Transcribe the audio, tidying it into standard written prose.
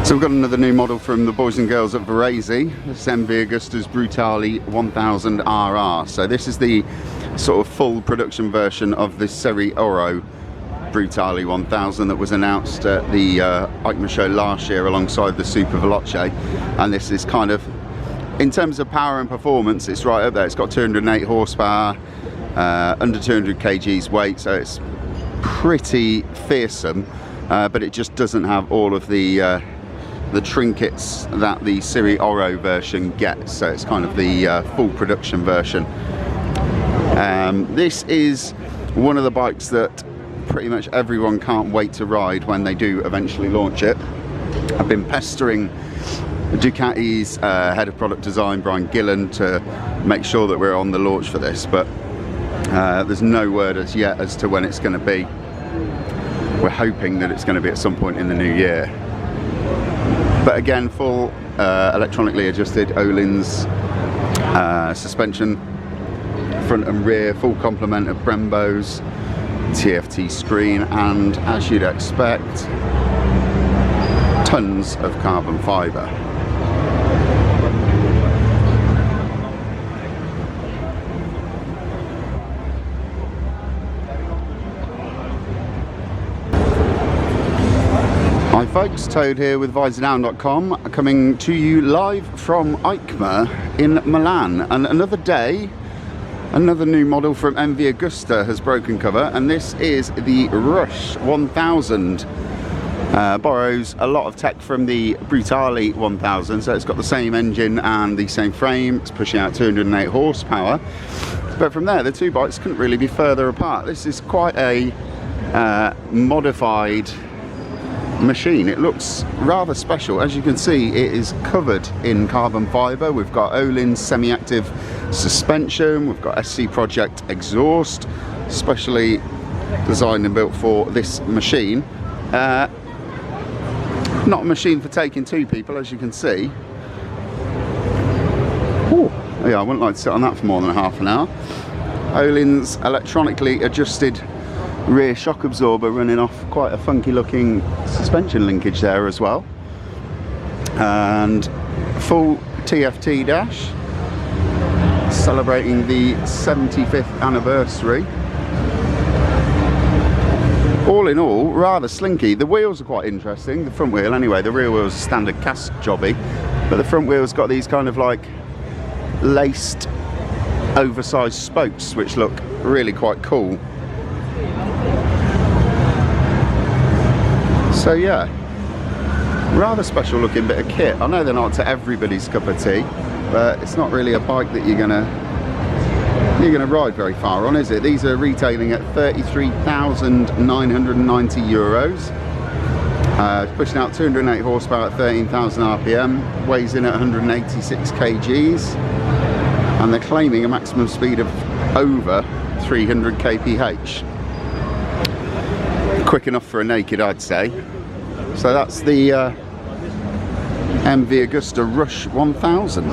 So we've got another new model from the boys and girls at Varese. This is MV Augusta's Brutale 1000 RR. So this is the sort of full production version of the Serie Oro Brutale 1000 that was announced at the EICMA show last year alongside the Super Veloce. And this is kind of, in terms of power and performance, it's right up there. It's got 208 horsepower, under 200 kgs weight, so it's pretty fearsome, but it just doesn't have all of the trinkets that the Serie Oro version gets, so it's kind of the full production version. This is one of the bikes that pretty much everyone can't wait to ride when they do eventually launch it. I've been pestering Ducati's head of product design, Brian Gillen, to make sure that we're on the launch for this, but there's no word as yet as to when it's going to be. We're hoping that it's going to be at some point in the new year. But again, full electronically adjusted Öhlins suspension, front and rear, full complement of Brembos, TFT screen, and as you'd expect, tons of carbon fibre. Hi folks, Toad here with Visordown.com, coming to you live from EICMA in Milan. And another day, another new model from MV Augusta has broken cover, and this is the Rush 1000. Borrows a lot of tech from the Brutale 1000, so it's got the same engine and the same frame. It's pushing out 208 horsepower. But from there, the two bikes couldn't really be further apart. This is quite a modified machine. It looks rather special. As you can see, it is covered in carbon fibre. We've got Öhlins semi-active suspension, we've got SC Project exhaust, specially designed and built for this machine. Not a machine for taking two people, as you can see. Ooh, yeah, I wouldn't like to sit on that for more than half an hour. Öhlins electronically adjusted rear shock absorber running off quite a funky looking suspension linkage there as well, and full TFT dash celebrating the 75th anniversary. All in all, rather slinky. The wheels are quite interesting, the front wheel anyway. The rear wheel's a standard cast jobby, but the front wheel's got these kind of like laced oversized spokes which look really quite cool. So yeah, rather special looking bit of kit. I know they're not to everybody's cup of tea, but it's not really a bike that you're gonna ride very far on, is it? These are retailing at 33,990 euros. Pushing out 208 horsepower at 13,000 RPM, weighs in at 186 kgs, and they're claiming a maximum speed of over 300 kph. Quick enough for a naked, I'd say. So that's the MV Augusta Rush 1000.